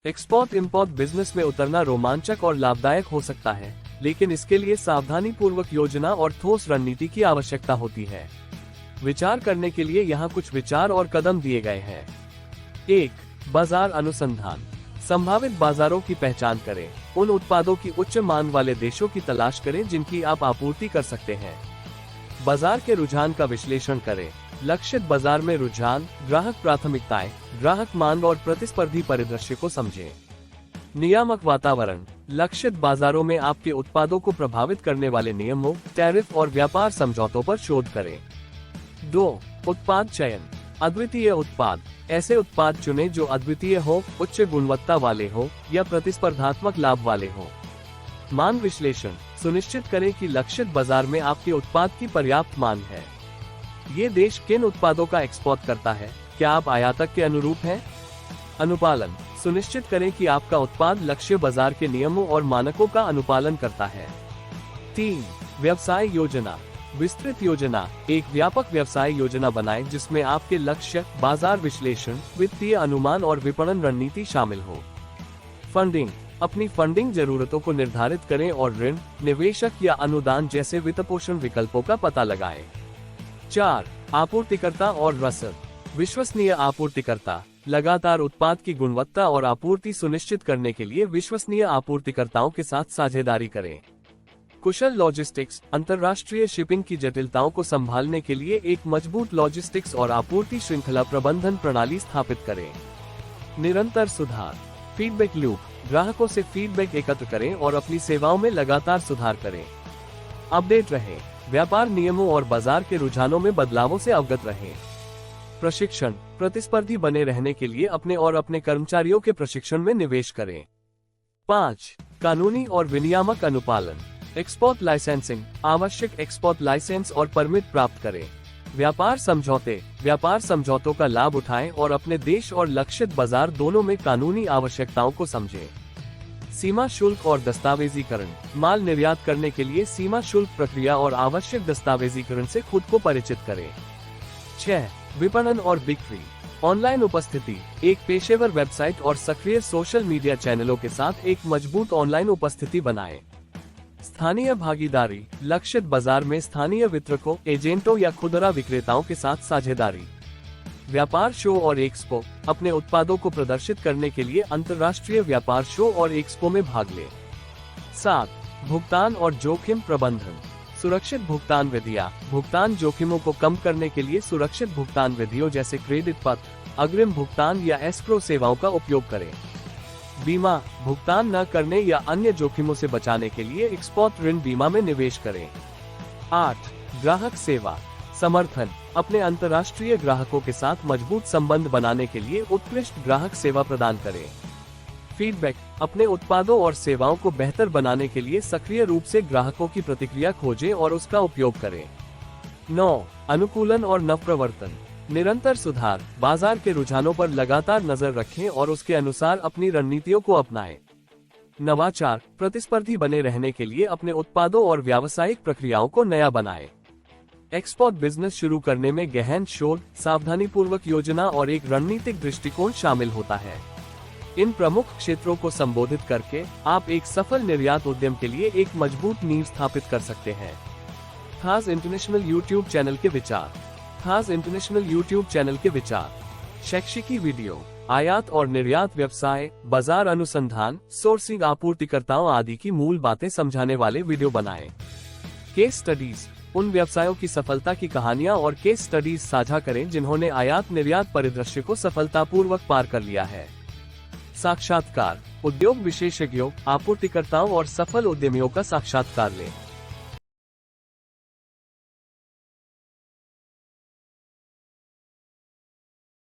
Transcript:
Export import business में उतरना रोमांचक और लाभदायक हो सकता है, लेकिन इसके लिए सावधानी पूर्वक योजना और ठोस रणनीति की आवश्यकता होती है। विचार करने के लिए यहाँ कुछ विचार और कदम दिए गए हैं। 1. बाजार अनुसंधान। संभावित बाजारों की पहचान करें। उन उत्पादों की उच्च मांग वाले देशों की तलाश करें जिनकी आप आपूर्ति कर सकते हैं। बाजार के रुझान का विश्लेषण करें। लक्षित बाजार में रुझान, ग्राहक प्राथमिकताएं, ग्राहक मांग और प्रतिस्पर्धी परिदृश्य को समझें। नियामक वातावरण। लक्षित बाजारों में आपके उत्पादों को प्रभावित करने वाले नियमों, टैरिफ और व्यापार समझौतों पर शोध करें। 2. उत्पाद चयन। अद्वितीय उत्पाद। ऐसे उत्पाद चुनें जो अद्वितीय हो, उच्च गुणवत्ता वाले हो या प्रतिस्पर्धात्मक लाभ वाले हो। मांग विश्लेषण। सुनिश्चित करें कि लक्षित बाजार में आपके उत्पाद की पर्याप्त मांग है। ये देश किन उत्पादों का एक्सपोर्ट करता है? क्या आप आयातक के अनुरूप हैं? अनुपालन। सुनिश्चित करें कि आपका उत्पाद लक्ष्य बाजार के नियमों और मानकों का अनुपालन करता है। 3. व्यवसाय योजना। विस्तृत योजना। एक व्यापक व्यवसाय योजना बनाएं जिसमें आपके लक्ष्य, बाजार विश्लेषण, वित्तीय अनुमान और विपणन रणनीति शामिल हो। फंडिंग। अपनी फंडिंग जरूरतों को निर्धारित करें और ऋण, निवेशक या अनुदान जैसे वित्तपोषण विकल्पों का पता लगाएं। 4. आपूर्तिकर्ता और रसद। विश्वसनीय आपूर्तिकर्ता। लगातार उत्पाद की गुणवत्ता और आपूर्ति सुनिश्चित करने के लिए विश्वसनीय आपूर्तिकर्ताओं के साथ साझेदारी करें। कुशल लॉजिस्टिक्स। अंतर्राष्ट्रीय शिपिंग की जटिलताओं को संभालने के लिए एक मजबूत लॉजिस्टिक्स और आपूर्ति श्रृंखला प्रबंधन प्रणाली स्थापित करें। निरंतर सुधार। Feedback loop. ग्राहकों से फीडबैक एकत्र करें और अपनी सेवाओं में लगातार सुधार करें। अपडेट रहें। व्यापार नियमों और बाजार के रुझानों में बदलावों से अवगत रहें। प्रशिक्षण। प्रतिस्पर्धी बने रहने के लिए अपने और अपने कर्मचारियों के प्रशिक्षण में निवेश करें। 5. कानूनी और विनियामक अनुपालन। Export licensing. आवश्यक एक्सपोर्ट लाइसेंस और परमिट प्राप्त करें। व्यापार समझौतों का लाभ उठाएं और अपने देश और लक्षित बाजार दोनों में कानूनी आवश्यकताओं को समझें। सीमा शुल्क और दस्तावेजीकरण। माल निर्यात करने के लिए सीमा शुल्क प्रक्रिया और आवश्यक दस्तावेजीकरण से खुद को परिचित करें। 6. विपणन और बिक्री। ऑनलाइन उपस्थिति। एक पेशेवर वेबसाइट और सक्रिय सोशल मीडिया चैनलों के साथ एक मजबूत ऑनलाइन उपस्थिति बनाएं। स्थानीय भागीदारी। लक्षित बाजार में स्थानीय वितरकों, एजेंटों या खुदरा विक्रेताओं के साथ साझेदारी। व्यापार शो और एक्सपो। अपने उत्पादों को प्रदर्शित करने के लिए अंतर्राष्ट्रीय व्यापार शो और एक्सपो में भाग लें। 7. भुगतान और जोखिम प्रबंधन। सुरक्षित भुगतान विधियां। भुगतान जोखिमों को कम करने के लिए सुरक्षित भुगतान विधियों जैसे क्रेडिट पत्र, अग्रिम भुगतान या एस्क्रो सेवाओं का उपयोग करें। बीमा। भुगतान न करने या अन्य जोखिमों से बचाने के लिए एक्सपोर्ट ऋण बीमा में निवेश करें। 8. ग्राहक सेवा समर्थन। अपने अंतर्राष्ट्रीय ग्राहकों के साथ मजबूत संबंध बनाने के लिए उत्कृष्ट ग्राहक सेवा प्रदान करें। फीडबैक। अपने उत्पादों और सेवाओं को बेहतर बनाने के लिए सक्रिय रूप से ग्राहकों की प्रतिक्रिया खोजें और उसका उपयोग करें। 9. अनुकूलन और नवप्रवर्तन। निरंतर सुधार। बाजार के रुझानों पर लगातार नजर रखें और उसके अनुसार अपनी रणनीतियों को अपनाएं। नवाचार। प्रतिस्पर्धी बने रहने के लिए अपने उत्पादों और व्यावसायिक प्रक्रियाओं को नया बनाएं। एक्सपोर्ट बिजनेस शुरू करने में गहन शोध, सावधानीपूर्वक योजना और एक रणनीतिक दृष्टिकोण शामिल होता है। इन प्रमुख क्षेत्रों को संबोधित करके आप एक सफल निर्यात उद्यम के लिए एक मजबूत नींव स्थापित कर सकते हैं। खास इंटरनेशनल यूट्यूब चैनल के विचार। खास इंटरनेशनल यूट्यूब चैनल के विचार। शैक्षिकी वीडियो। आयात और निर्यात व्यवसाय, बाजार अनुसंधान, सोर्सिंग, आपूर्तिकर्ताओं आदि की मूल बातें समझाने वाले वीडियो बनाएं। Case studies. उन व्यवसायों की सफलता की कहानियां और केस स्टडीज साझा करें जिन्होंने आयात निर्यात परिदृश्य को सफलतापूर्वक पार कर लिया है। साक्षात्कार। उद्योग विशेषज्ञों, आपूर्तिकर्ताओं और सफल उद्यमियों का साक्षात्कार लें।